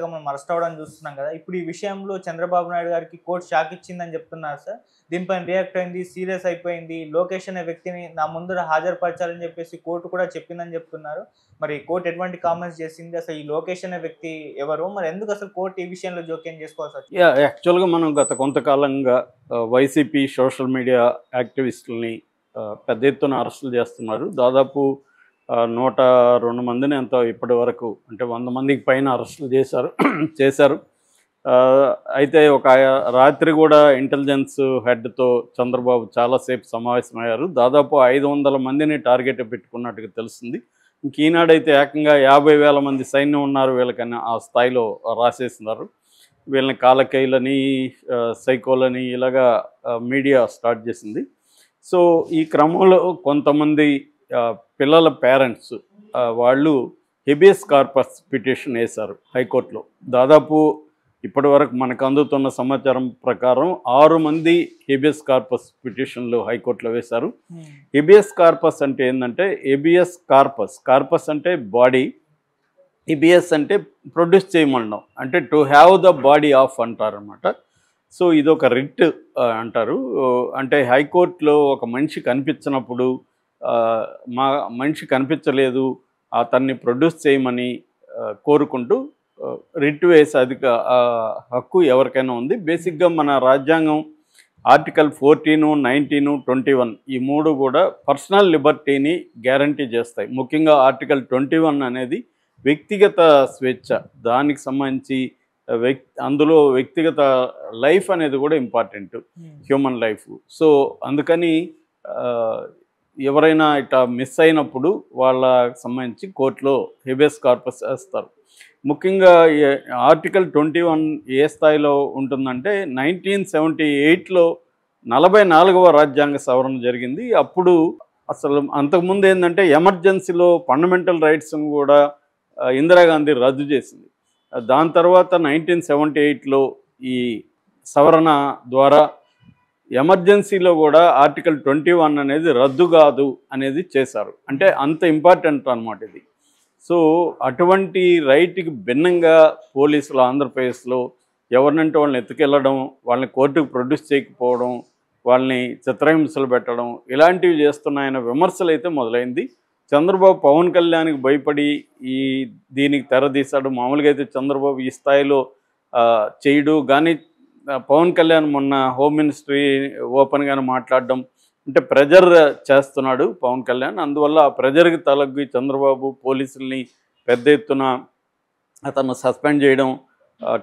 మనం అరెస్ట్ అవ్వడం చూస్తున్నాం కదా! ఇప్పుడు ఈ విషయంలో చంద్రబాబు నాయుడు గారికి కోర్ట్ షాక్ ఇచ్చిందని చెప్తున్నారు సార్. దీనిపైన రియాక్ట్ అయింది. సీరియస్ అయిపోయింది. లోకేష్ అనే వ్యక్తిని నా ముందర హాజరుపరచాలని చెప్పేసి కోర్ట్ కూడా చెప్పిందని చెప్తున్నారు. మరి కోర్ట్ ఎటువంటి కామెంట్స్ చేసింది? అసలు ఈ లోకేష్ అనే వ్యక్తి ఎవరు? మరి ఎందుకు అసలు కోర్ట్ ఈ విషయంలో జోక్యం చేసుకోవాల్సొచ్చింది? యాక్చువల్‌గా మనం గత కొంతకాలంగా వైసీపీ సోషల్ మీడియా యాక్టివిస్టులని పెద్ద ఎత్తున అరెస్టులు చేస్తున్నారు. దాదాపు 102 మందిని ఎంతో ఇప్పటి వరకు అంటే 100 మందికి పైన అరెస్టులు చేశారు. అయితే ఒక రాత్రి కూడా ఇంటెలిజెన్స్ హెడ్‌తో చంద్రబాబు చాలాసేపు సమావేశమయ్యారు. దాదాపు 500 మందిని టార్గెట్ పెట్టుకున్నట్టుగా తెలుస్తుంది. ఇంక ఈనాడైతే ఏకంగా 50,000 మంది సైన్యం ఉన్నారు వీళ్ళకని ఆ స్థాయిలో రాసేస్తున్నారు. వీళ్ళని కాలకైలని సైకోలని ఇలాగా మీడియా స్టార్ట్ చేసింది. సో ఈ క్రమంలో కొంతమంది పిల్లల పేరెంట్స్ వాళ్ళు హెబియస్ కార్పస్ పిటిషన్ వేశారు హైకోర్టులో. దాదాపు ఇప్పటి వరకు మనకు అందుతున్న సమాచారం ప్రకారం 6 మంది హెబియస్ కార్పస్ పిటిషన్లు హైకోర్టులో వేశారు. హెబియస్ కార్పస్ అంటే ఏంటంటే కార్పస్ అంటే బాడీ, ఈబిఎస్ అంటే ప్రొడ్యూస్ చేయమనడం, అంటే to have the body of అంటారనమాట. సో ఇది ఒక రిట్ అంటారు. అంటే హైకోర్టులో ఒక మనిషి కనిపించినప్పుడు మనిషి కనిపించలేదు అతన్ని ప్రొడ్యూస్ చేయమని కోరుకుంటూ రిట్ వేసే హక్కు ఎవరికైనా ఉంది. బేసిక్గా మన రాజ్యాంగం ఆర్టికల్ 14, 19, 21 ఈ 3 కూడా పర్సనల్ లిబర్టీని గ్యారంటీ చేస్తాయి. ముఖ్యంగా ఆర్టికల్ 21 అనేది వ్యక్తిగత స్వేచ్ఛ, దానికి సంబంధించి అందులో వ్యక్తిగత లైఫ్ అనేది కూడా ఇంపార్టెంట్, హ్యూమన్ లైఫ్. సో అందుకని ఎవరైనా ఇట్లా మిస్ అయినప్పుడు వాళ్ళకి సంబంధించి కోర్టులో హెబియస్ కార్పస్ వేస్తారు. ముఖ్యంగా ఆర్టికల్ 21 ఏ స్థాయిలో ఉంటుందంటే 1978లో 44వ రాజ్యాంగ సవరణ జరిగింది. అప్పుడు అసలు అంతకుముందు ఏంటంటే ఎమర్జెన్సీలో ఫండమెంటల్ రైట్స్ను కూడా ఇందిరాగాంధీ రద్దు చేసింది. దాని తర్వాత 1978లో ఈ సవరణ ద్వారా ఎమర్జెన్సీలో కూడా ఆర్టికల్ 21 అనేది రద్దు కాదు అనేది చేశారు. అంటే అంత ఇంపార్టెంట్ అన్నమాట ఇది. సో అటువంటి రైట్కి భిన్నంగా పోలీసులు ఆంధ్రప్రదేశ్లో ఎవరినంటే వాళ్ళని ఎత్తుకెళ్ళడం, వాళ్ళని కోర్టుకు ప్రొడ్యూస్ చేయకపోవడం, వాళ్ళని చిత్రహింసలు పెట్టడం ఇలాంటివి చేస్తున్నాయన్న విమర్శలు అయితే మొదలైంది. చంద్రబాబు పవన్ కళ్యాణ్కి భయపడి దీనికి తెరదీశాడు. మామూలుగా అయితే చంద్రబాబు ఈ స్థాయిలో చేయడు. కానీ పవన్ కళ్యాణ్ మొన్న హోమ్ మినిస్ట్రీ ఓపెన్గానే మాట్లాడడం అంటే ప్రెజర్ చేస్తున్నాడు పవన్ కళ్యాణ్. అందువల్ల ఆ ప్రెజర్కి తలగ్గి చంద్రబాబు పోలీసుల్ని పెద్ద ఎత్తున అతను సస్పెండ్ చేయడం,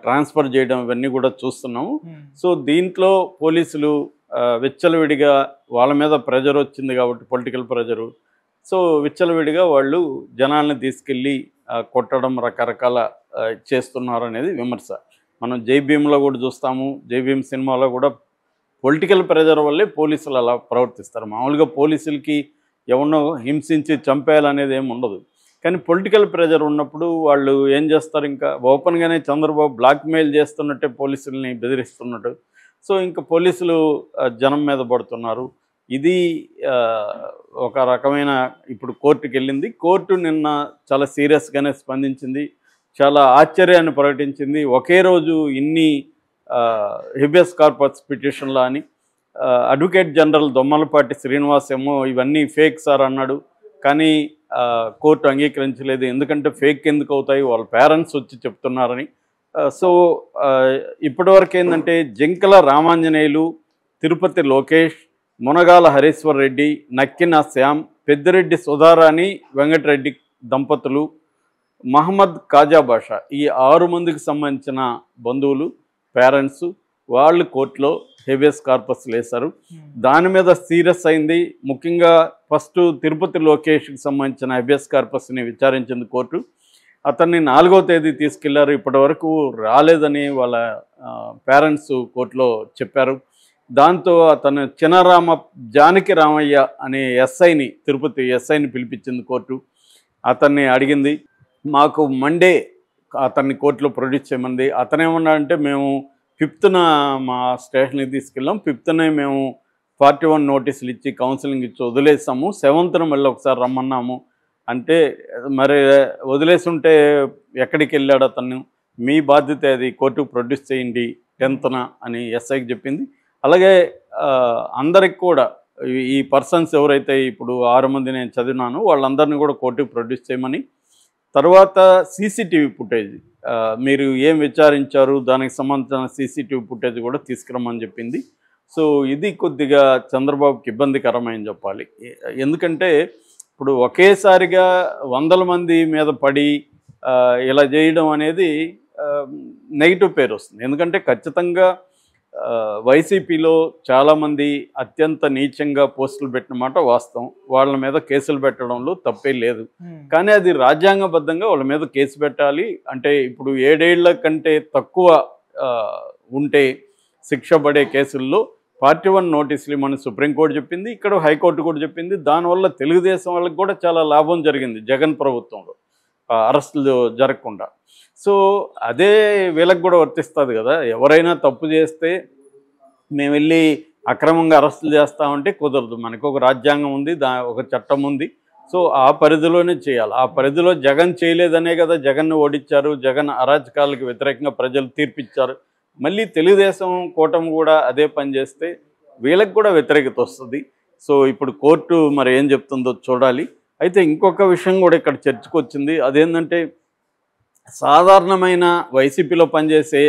ట్రాన్స్ఫర్ చేయడం ఇవన్నీ కూడా చూస్తున్నాము. సో దీంట్లో పోలీసులు విచ్చలవిడిగా వాళ్ళ మీద ప్రెజర్ వచ్చింది కాబట్టి పొలిటికల్ ప్రెజరు, సో విచ్చలవిడిగా వాళ్ళు జనాల్ని తీసుకెళ్ళి కొట్టడం రకరకాల చేస్తున్నారు అనేది విమర్శ. మనం జై భీమ్లో కూడా చూస్తాము. జై భీమ్ సినిమాలో కూడా పొలిటికల్ ప్రెజర్ వల్లే పోలీసులు అలా ప్రవర్తిస్తారు. మామూలుగా పోలీసులకి ఎవరినో హింసించి చంపేయాలనేది ఏమి ఉండదు. కానీ పొలిటికల్ ప్రెజర్ ఉన్నప్పుడు వాళ్ళు ఏం చేస్తారు, ఇంకా ఓపెన్గానే చంద్రబాబు బ్లాక్మెయిల్ చేస్తున్నట్టే పోలీసుల్ని బెదిరిస్తున్నట్టు. సో ఇంకా పోలీసులు జనం మీద పడుతున్నారు. ఇది ఒక రకమైన ఇప్పుడు కోర్టుకి వెళ్ళింది. కోర్టు నిన్న చాలా సీరియస్గానే స్పందించింది, చాలా ఆశ్చర్యాన్ని ప్రకటించింది. ఒకే రోజు ఇన్ని హెబియస్ కార్పస్ పిటిషన్లు అని. అడ్వకేట్ జనరల్ దొమ్మలపాటి శ్రీనివాస్ ఏమో ఇవన్నీ ఫేక్ సార్ అన్నాడు. కానీ కోర్టు అంగీకరించలేదు. ఎందుకంటే ఫేక్ ఎందుకు అవుతాయి, వాళ్ళ పేరెంట్స్ వచ్చి చెప్తున్నారని. సో ఇప్పటివరకు ఏంటంటే జంకల రామాంజనేయులు, తిరుపతి లోకేష్, మునగాల హరీశ్వర్ రెడ్డి, నక్కిన శ్యామ్, పెద్దిరెడ్డి సుధారాణి, వెంకటరెడ్డి దంపతులు, మహమ్మద్ కాజా బాషా ఈ 6 మందికి సంబంధించిన బంధువులు, పేరెంట్స్ వాళ్ళు కోర్టులో హెబియస్ కార్పస్ వేశారు. దాని మీద సీరియస్ అయింది. ముఖ్యంగా ఫస్ట్ తిరుపతి లోకేష్కి సంబంధించిన హెబియస్ కార్పస్ని విచారించింది కోర్టు. అతన్ని 4వ తేదీ తీసుకెళ్లారు. ఇప్పటి వరకు రాలేదని వాళ్ళ పేరెంట్స్ కోర్టులో చెప్పారు. దాంతో అతను జానకి రామయ్య అనే తిరుపతి ఎస్ఐని పిలిపించింది కోర్టు. అతన్ని అడిగింది, మాకు మండే అతన్ని కోర్టులో ప్రొడ్యూస్ చేయమంది. అతనేమన్నాడంటే మేము 5th మా స్టేషన్కి తీసుకెళ్ళాం, 5th మేము 41 నోటీసులు ఇచ్చి కౌన్సిలింగ్ ఇచ్చి వదిలేసాము, 7th మళ్ళీ ఒకసారి రమ్మన్నాము. అంటే మరి వదిలేసి ఉంటే ఎక్కడికి వెళ్ళాడు అతను, మీ బాధ్యత అది కోర్టుకు ప్రొడ్యూస్ చేయండి 10th అని ఎస్ఐకి చెప్పింది. అలాగే అందరికి కూడా ఈ పర్సన్స్ ఎవరైతే ఇప్పుడు 6 మంది నేను చదివినాను వాళ్ళందరినీ కూడా కోర్టుకు ప్రొడ్యూస్ చేయమని, తర్వాత సీసీటీవీ ఫుటేజ్ మీరు ఏం విచారించారు దానికి సంబంధించిన సీసీటీవీ ఫుటేజ్ కూడా తీసుకురమ్మని చెప్పింది. సో ఇది కొద్దిగా చంద్రబాబుకి ఇబ్బందికరమని చెప్పాలి. ఎందుకంటే ఇప్పుడు ఒకేసారిగా 100 మంది మీద పడి ఇలా చేయడం అనేది నెగిటివ్ పేరు వస్తుంది. ఎందుకంటే ఖచ్చితంగా వైసీపీలో చాలామంది అత్యంత నీచంగా పోస్టులు పెట్టిన మాట వాస్తవం. వాళ్ళ మీద కేసులు పెట్టడంలో తప్పే లేదు. కానీ అది రాజ్యాంగబద్ధంగా వాళ్ళ మీద కేసు పెట్టాలి. అంటే ఇప్పుడు 7 ఏళ్ల కంటే తక్కువ ఉంటే శిక్ష పడే కేసుల్లో పార్టీ 1 నోటీసులు ఇవ్వమని సుప్రీంకోర్టు చెప్పింది. ఇక్కడ హైకోర్టు కూడా చెప్పింది. దానివల్ల తెలుగుదేశం వాళ్ళకి కూడా చాలా లాభం జరిగింది జగన్ ప్రభుత్వంలో అరెస్టులు జరగకుండా. సో అదే వీళ్ళకి కూడా వర్తిస్తుంది కదా. ఎవరైనా తప్పు చేస్తే మేము వెళ్ళి అక్రమంగా అరెస్టులు చేస్తామంటే కుదరదు. మనకు ఒక రాజ్యాంగం ఉంది, ఒక చట్టం ఉంది. సో ఆ పరిధిలోనే చేయాలి. ఆ పరిధిలో జగన్ చేయలేదనే కదా జగన్ను ఓడించారు. జగన్ అరాచకాలకు వ్యతిరేకంగా ప్రజలు తీర్పిచ్చారు. మళ్ళీ తెలుగుదేశం కూటమి కూడా అదే పని చేస్తే వీళ్ళకి కూడా వ్యతిరేకత వస్తుంది. సో ఇప్పుడు కోర్టు మరి ఏం చెప్తుందో చూడాలి. అయితే ఇంకొక విషయం కూడా ఇక్కడ చర్చకు వచ్చింది. అదేంటంటే సాధారణమైన వైసీపీలో పనిచేసే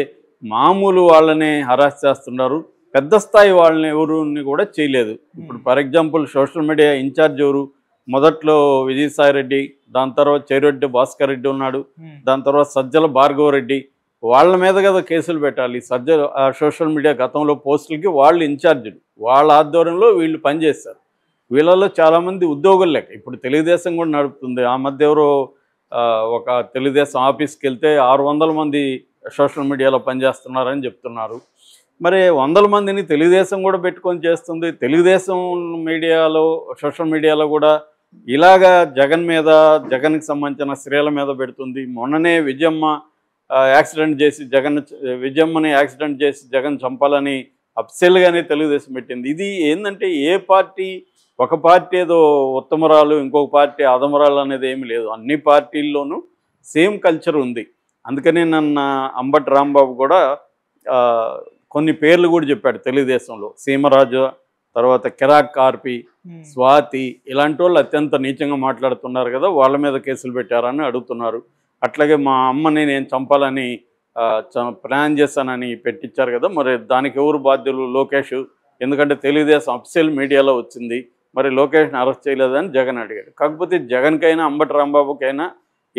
మామూలు వాళ్ళనే హరాస్ చేస్తున్నారు, పెద్ద స్థాయి వాళ్ళని ఎవరిని కూడా చేయలేదు. ఇప్పుడు for example social media incharge ఎవరు, మొదట్లో విజయసాయిరెడ్డి, దాని తర్వాత చెవిరెడ్డి భాస్కర్ రెడ్డి ఉన్నాడు, దాని తర్వాత సజ్జల భార్గవరెడ్డి, వాళ్ళ మీద కదా కేసులు పెట్టాలి. సజ్జల సోషల్ మీడియా గతంలో పోస్టులకి వాళ్ళు ఇన్ఛార్జీలు, వాళ్ళ ఆధ్వర్యంలో వీళ్ళు పనిచేస్తారు. వీళ్ళలో చాలామంది ఉద్యోగులు లేక ఇప్పుడు తెలుగుదేశం కూడా నడుపుతుంది. ఆ మధ్య ఎవరో ఒక తెలుగుదేశం ఆఫీస్కి వెళ్తే 600 మంది సోషల్ మీడియాలో పనిచేస్తున్నారని చెప్తున్నారు. మరి 100 మందిని తెలుగుదేశం కూడా పెట్టుకొని చేస్తుంది. తెలుగుదేశం మీడియాలో సోషల్ మీడియాలో కూడా ఇలాగా జగన్ మీద, జగన్కి సంబంధించిన స్త్రీల మీద పెడుతుంది. మొన్ననే విజయమ్మని యాక్సిడెంట్ చేసి జగన్ చంపాలని అప్సెల్గానే తెలుగుదేశం పెట్టింది. ఇది ఏంటంటే ఏ పార్టీ, ఒక పార్టీ ఏదో ఉత్తమరాలు ఇంకొక పార్టీ అధమరాలు అనేది ఏమి లేదు. అన్ని పార్టీల్లోనూ సేమ్ కల్చర్ ఉంది. అందుకని నన్న అంబటి రాంబాబు కూడా కొన్ని పేర్లు కూడా చెప్పాడు తెలుగుదేశంలో. సీమరాజు, తర్వాత కిరాక్ కార్పి, స్వాతి, ఇలాంటి వాళ్ళు అత్యంత నీచంగా మాట్లాడుతున్నారు కదా, వాళ్ళ మీద కేసులు పెట్టారని అడుగుతున్నారు. అట్లాగే మా అమ్మని నేను చంపాలని ప్లాన్ చేశానని పెట్టించారు కదా, మరి దానికి ఎవరు బాధ్యులు? లోకేష్. ఎందుకంటే తెలుగుదేశం అఫీషియల్ మీడియాలో వచ్చింది. మరి లోకేష్ని అరెస్ట్ చేయలేదని జగన్ అడిగాడు. కాకపోతే జగన్కైనా అంబటి రాంబాబుకైనా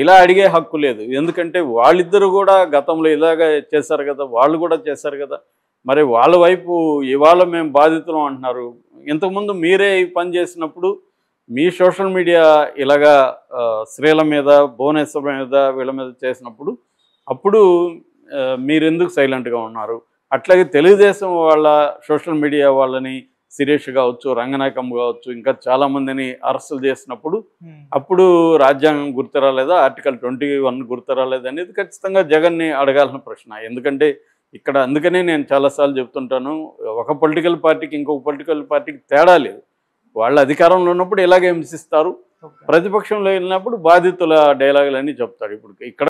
ఇలా అడిగే హక్కు లేదు. ఎందుకంటే వాళ్ళిద్దరూ కూడా గతంలో ఇలాగ చేశారు కదా, వాళ్ళు కూడా చేశారు కదా. మరి వాళ్ళ వైపు ఇవాళ మేము బాధితులం అంటున్నారు. ఇంతకుముందు మీరే ఈ పని చేసినప్పుడు మీ సోషల్ మీడియా ఇలాగా స్త్రీల మీద, భువనేశ్వర్ మీద, వీళ్ళ మీద చేసినప్పుడు అప్పుడు మీరెందుకు సైలెంట్గా ఉన్నారు? అట్లాగే తెలుగుదేశం వాళ్ళ సోషల్ మీడియా వాళ్ళని శిరీష్ కావచ్చు, రంగనాయకం కావచ్చు, ఇంకా చాలామందిని అరెస్టులు చేసినప్పుడు అప్పుడు రాజ్యాంగం గుర్తు రాలేదా, ఆర్టికల్ 21 గుర్తు రాలేదా అనేది ఖచ్చితంగా జగన్ని అడగాల్సిన ప్రశ్న. ఎందుకంటే ఇక్కడ అందుకనే నేను చాలాసార్లు చెప్తుంటాను, ఒక పొలిటికల్ పార్టీకి ఇంకొక పొలిటికల్ పార్టీకి తేడా లేదు. వాళ్ళు అధికారంలో ఉన్నప్పుడు ఇలాగే హింసిస్తారు, ప్రతిపక్షంలో వెళ్ళినప్పుడు బాధితుల డైలాగులన్నీ చెప్తారు. ఇప్పుడు ఇక్కడ